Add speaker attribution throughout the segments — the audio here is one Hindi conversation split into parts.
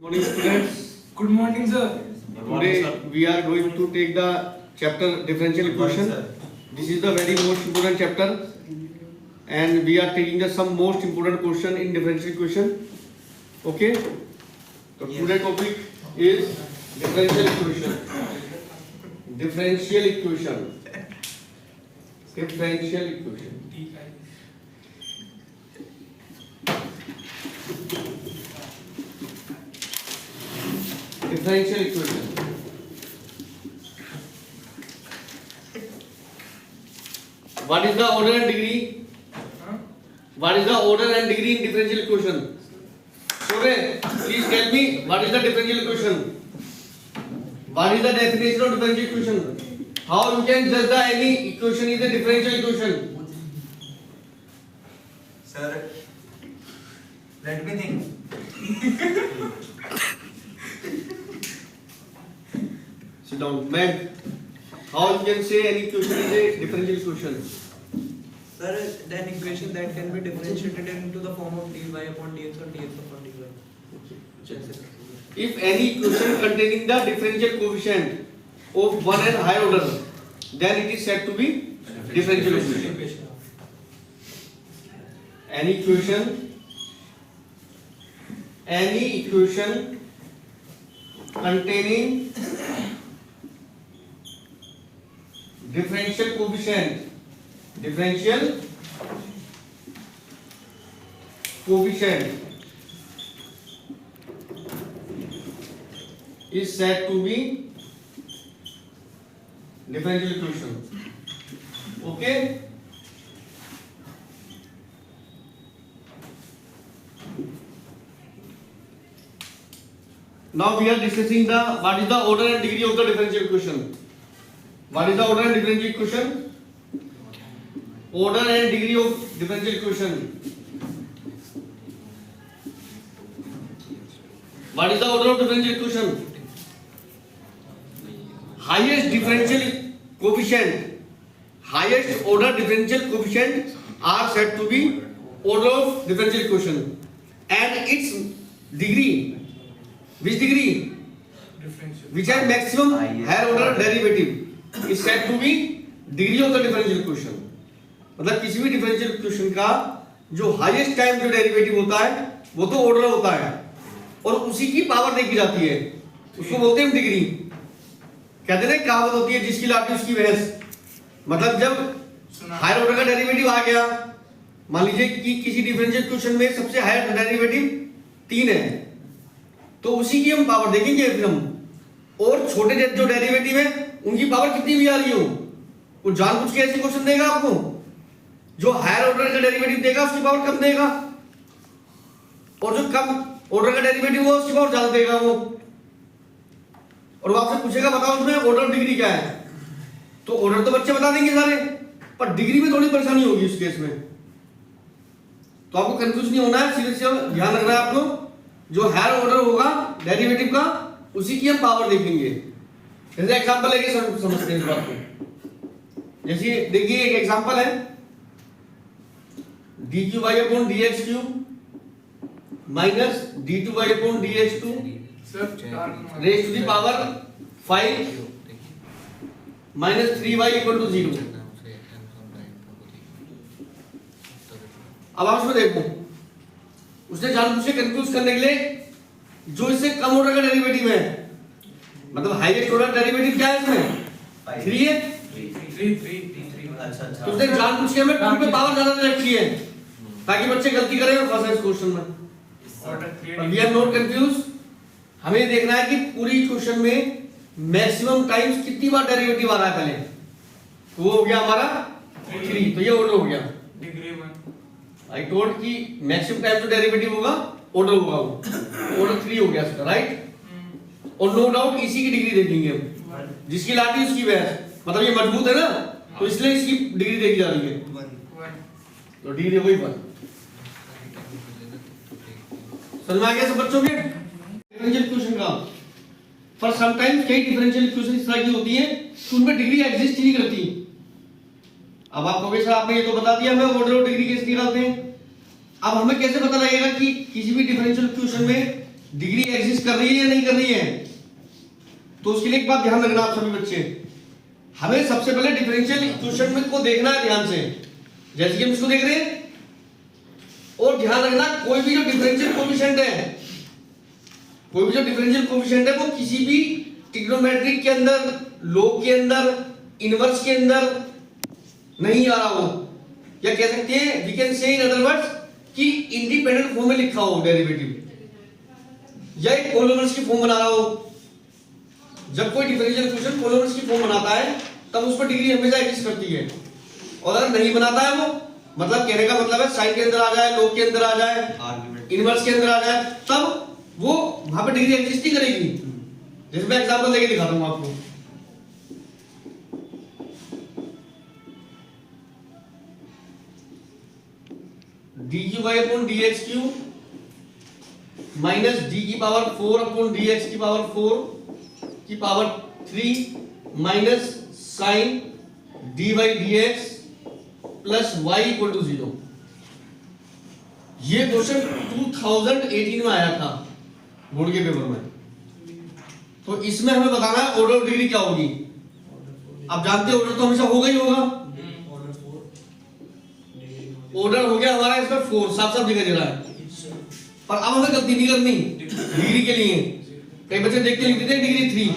Speaker 1: Morning students.
Speaker 2: Good morning, sir.
Speaker 1: Today we are going to take the chapter differential equation. This is the very most important chapter, and we are taking the some most important question in differential equation. Okay. So today topic is differential equation. Differential equation. Differential equation. Differential equation. What is the order and degree? What is the order and degree in differential equation? Sure, please tell me what is the differential equation? What is the definition of differential equation? How you can judge that any equation is a differential equation?
Speaker 2: Sir, let me think.
Speaker 1: Sit down, man. How you can say any equation is a differential equation?
Speaker 3: Sir, an equation that can be differentiated into the form of dy upon dx or dx upon dy.
Speaker 1: If any equation containing the differential coefficient of one and higher order, then it is said to be differential equation. Any equation containing differential coefficient is said to be differential equation. Okay. Now we are discussing what is the order and degree of the differential equation. What is the order and differential equation? Order and degree of differential equation. What is the order of differential equation? Highest differential coefficient, highest order differential coefficient are said to be order of differential equation, and its degree, which degree?
Speaker 2: Differential.
Speaker 1: Which has maximum higher order derivative is said to be degree of the differential equation. मतलब किसी भी differential equation का जो highest टाइम जो डेरिवेटिव होता है वो तो ऑर्डर होता है और उसी की पावर देखी जाती है, उसको बोलते हैं डिग्री. कहते हैं कहावत होती है जिसकी लाठी उसकी भैंस. मतलब जब हायर ऑर्डर का डेरिवेटिव आ गया, मान लीजिए कि किसी डिफरेंशियल इक्वेशन में सबसे हायर डेरिवेटिव 3 है, तो उसी की हम पावर देखेंगे फिर हम. और छोटे जो डेरिवेटिव है उनकी पावर कितनी भी आ रही हो, वो जानबूझ के ऐसे क्वेश्चन देगा आपको. जो हायर ऑर्डर का डेरिवेटिव देगा उसकी पावर कम देगा, और जो कम ऑर्डर का डेरिवेटिव हो उसकी पावर ज्यादा देगा वो. और वो आपसे पूछेगा बताओ तुम्हें ऑर्डर डिग्री क्या है, तो ऑर्डर तो बच्चे बता देंगे सारे, पर डिग्री में थोड़ी परेशानी होगी उस केस में. तो आपको कंफ्यूज नहीं होना है, सीधे सीधे ध्यान रखना है आपको. जो हायर ऑर्डर होगा डेरिवेटिव का उसी की हम पावर देखेंगे. जैसे एग्जांपल लेके समझते हैं इस बात को. जैसे देखिए एक एग्जांपल है d3y upon dx cube minus d2y upon dx2 raised to the power 5 minus 3y equal to 0. अब आप इसमें देखो, उसने जानबूझ के कंफ्यूज करने के लिए जो इससे कम ऑर्डर का डेरिवेटिव है, मतलब हाईएस्ट ऑर्डर डेरिवेटिव क्या है इसमें 3 है, तो उसने जानबूझ के हमें 2 पे पावर ज्यादा दे रखी है ताकि बच्चे गलती करें और फंसे इस क्वेश्चन में. We are not confuse. हमें देखना है कि पूरी क्वेश्चन में मैक्सिमम टाइम्स कितनी बार डेरिवेटिव आ रहा है पहले. तो वो हो गया हमारा 3, तो ये ऑर्डर हो गया.
Speaker 2: Degree 1.
Speaker 1: आई टोल्ड कि मैक्सिमम टाइम जो डेरिवेटिव होगा ऑर्डर होगा, वो ऑर्डर 3 हो गया इसका, राइट. और नो डाउट इसी की डिग्री देखेंगे हम, जिसकी लाठी उसकी भैंस. मतलब ये मजबूत है ना, तो इसलिए इसकी डिग्री देखी जा रही है. तो डिग्री वही 1. समझ में आ गया सब बच्चों के डिफरेंशियल इक्वेशन का. पर समटाइम्स कई डिफरेंशियल इक्वेशन इस तरह की होती है कि उनमें डिग्री एग्जिस्ट ही नहीं करती. अब आप कहोगे सर आपने ये तो बता दिया हमें ऑर्डर ऑफ डिग्री कैसे निकालते हैं. अब हमें कैसे पता लगेगा कि किसी भी डिफरेंशियल इक्वेशन में डिग्री एग्जिस्ट कर रही है या नहीं कर रही है? तो उसके लिए एक बात ध्यान रखना आप सभी बच्चे, हमें सबसे पहले डिफरेंशियल इक्वेशन में को देखना है ध्यान से, जैसे कि हम इसको देख रहे हैं। और ध्यान रखना कोई भी जो डिफरेंशियल कोएफिशिएंट है, कोई भी जो डिफरेंशियल कोएफिशिएंट है वो किसी भी ट्रिग्नोमेट्रिक के अंदर, लॉग के अंदर, इनवर्स के अंदर नहीं आ रहा हो, या कह सकते हैं we can say in other words कि इंडिपेंडेंट फॉर्म में लिखा हो डेरिवेटिव, या एक पॉलिनोमियल्स की फॉर्म बना रहा हो। जब कोई डिफरेंशियल इक्वेशन पॉलिनोमियल्स की फॉर्म बनाता है तब उस पर डिग्री हमेशा एग्जिस्ट करती है, और अगर नहीं बनाता है वो, मतलब कहने का मतलब है साइन के अंदर आ जाए, लॉग के अंदर आ जाए, इनवर्स के अंदर आ जाए, तब वो वहां पे डिग्री एग्जिस्ट नहीं करेगी। जैसे मैं एग्जांपल लेके दिखाता हूं आपको। dq/dx³ माइनस d की पावर 4/dx की पावर 4 की power 3 minus sine d/dx plus y equal to 0। ये क्वेश्चन 2018 में आया था बोर्ड के पेपर में। तो इसमें हमें बताना है ऑर्डर ऑफ डिग्री क्या होगी। आप जानते हैं ऑर्डर तो हमेशा होगा ही होगा। ऑर्डर हो गया हमारा इसमें 4, साफ साफ दिखाई दे रहा है। पर अब हमें गलती नहीं करनी डिग्री के लिए। कई बच्चे देख के लिख देते हैं डिग्री 3,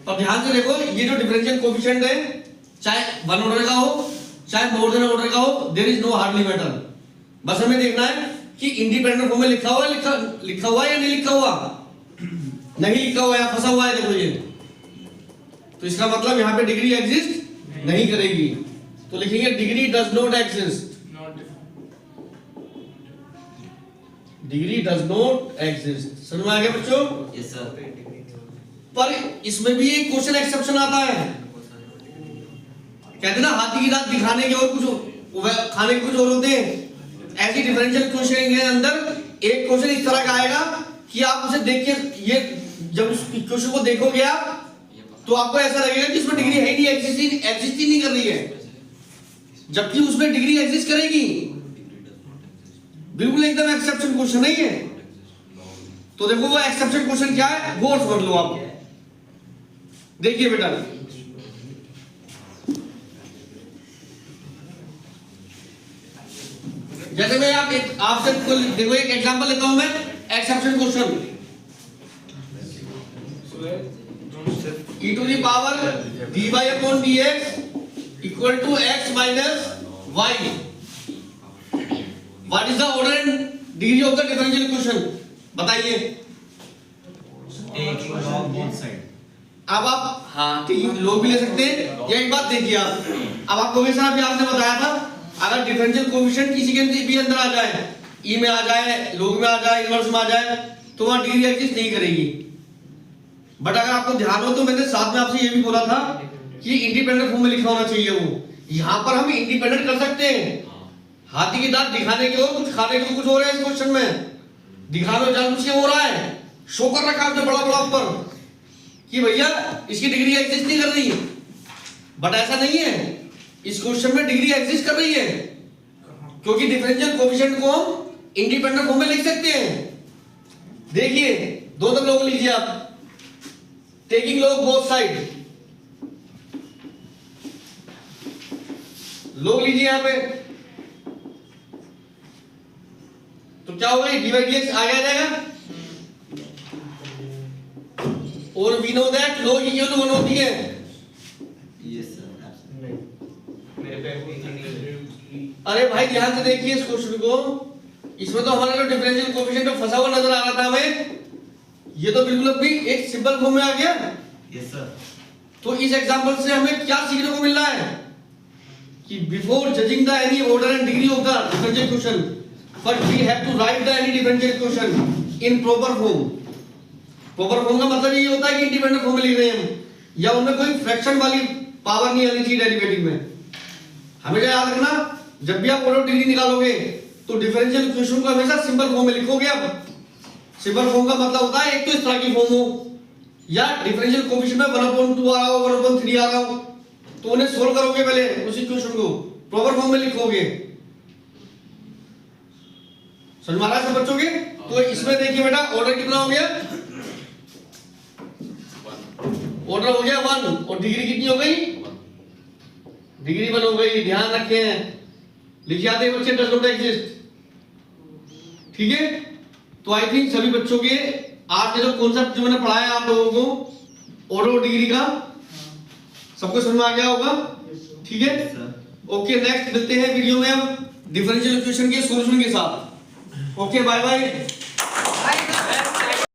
Speaker 1: पर ध्यान से देखो ये जो डिफरेंशियल कोएफिशिएंट है, चाहे 1 ऑर्डर का हो चाहे मोर देन ऑर्डर का हो, there is no hardly matter. बस हमें देखना है कि इंडिपेंडेंट फॉर्म में लिखा हुआ है या नहीं लिखा हुआ। नहीं लिखा हुआ है, फंसा हुआ है, देखो ये। तो इसका मतलब यहाँ पे डिग्री एग्जिस्ट नहीं करेगी। तो लिखेंगे degree does not exist, degree does not exist. समझ में आ गया बच्चों?
Speaker 4: Yes sir.
Speaker 1: पर इसमें भी एक क्वेश्चन एक्सेप्शन आता है। कहते ना हाथी की दांत दिखाने के और कुछ खाने के कुछ और होते हैं। ऐसी डिफरेंशियल क्वेश्चन के अंदर एक क्वेश्चन इस तरह का आएगा कि आप उसे देख के, ये जब उस क्वेश्चन को देखोगे आप, तो आपको ऐसा लगेगा कि इसमें डिग्री है ही नहीं, एग्जिस्ट ही नहीं कर रही है, जबकि उसमें डिग्री एग्जिस्ट करेगी। बिल्कुल एकदम एक्सेप्शन क्वेश्चन नहीं है। तो देखो वो एक्सेप्शन क्वेश्चन क्या है वो और समझ लो आप। देखिए बेटा, जैसे मैं आपसे देखो एक एग्जांपल लेता हूं मैं, exception question. e to the power dy/dx equal to x minus y। What is the order and degree of the differential equation? बताइए।
Speaker 4: Taking log both side.
Speaker 1: अब आप लोग भी ले सकते हैं। या एक बात देखिए आप, अब आपको भी साहब आपने बताया था अगर डिफरेंशियल कोएफिशिएंट किसी के भी अंदर आ जाए, ई में आ जाए, लॉग में आ जाए, इनवर्स में आ जाए, तो वहां डिग्री एग्जिस्ट नहीं करेगी। बट अगर आपको ध्यान हो तो मैंने साथ में आपसे ये भी बोला था कि इंडिपेंडेंट फॉर्म में लिखा होना चाहिए वो। यहां पर हम इंडिपेंडेंट कर सकते हैं। हाथी की दांत दिखाने के और कुछ खाने के कुछ हो रहा है इस क्वेश्चन में। दिखाने जानबूझ के हो रहा है, शो कर रखा है बड़ा बड़ा ऊपर कि भैया इसकी डिग्री एग्जिस्ट नहीं कर रही। बट ऐसा नहीं है, इस क्वेश्चन में डिग्री एग्जिस्ट कर रही है, क्योंकि डिफरेंशियल कोएफिशिएंट को हम इंडिपेंडेंट फॉर्म में लिख सकते हैं। देखिए दो तक लोग लीजिए आप, टेकिंग लॉग बोथ साइड, लोग लीजिए यहां पे, तो क्या होगा, dy/dx आ जाएगा। और we know that log equal to 1 होती है।
Speaker 4: Yes sir.
Speaker 1: अरे भाई ध्यान से देखिए इस क्वेश्चन को। इसमें तो हमारा जो डिफरेंशियल कोएफिशिएंट फंसा हुआ नजर आ रहा था हमें, ये तो बिल्कुल अभी एक सिंपल फॉर्म में आ गया।
Speaker 4: Yes sir.
Speaker 1: तो इस एग्जांपल से हमें क्या सीखने को मिल रहा है कि before judging the any order and degree of the differential question, but we have to write the any differential question in proper form. Proper form का मतलब ये होता है कि इंडिपेंडेंट फॉर्म में लिख रहे हैं हम, या उनमें कोई फ्रैक्शन वाली पावर नहीं आनी चाहिए डेरिवेटिव में। हमेशा याद रखना, जब भी आप ऑर्डर डिग्री निकालोगे तो डिफरेंशियल इक्वेशन को हमेशा सिंपल फॉर्म में लिखोगे। अब सिंपल फॉर्म का मतलब होता है एक तो इस तरह की फॉर्म हो, या डिफरेंशियल कोएफिशिएंट में 1/2 आ रहा हो, 1/3 आ रहा हो, तो उन्हें सोल्व करोगे पहले उस इक्वेशन को, प्रॉपर फॉर्म में लिखोगे। समझ में आ रहा है सब बच्चों के? तो इसमें देखिए बेटा ऑर्डर कितना हो गया, ऑर्डर हो गया 1 और डिग्री कितनी हो गई, डिग्री 1 हो गई। ध्यान रखें, लिख जाते हैं बच्चे, डज नॉट एग्जिस्ट। ठीक है, तो आई थिंक सभी बच्चों के आज का जो कॉन्सेप्ट जो मैंने पढ़ाया आप लोगों को ऑर्डर और डिग्री का सबको समझ में आ गया होगा। ठीक है, ओके, नेक्स्ट मिलते हैं वीडियो में हम डिफरेंशियल इक्वेशन के सॉल्यूशन के साथ। Okay, bye bye.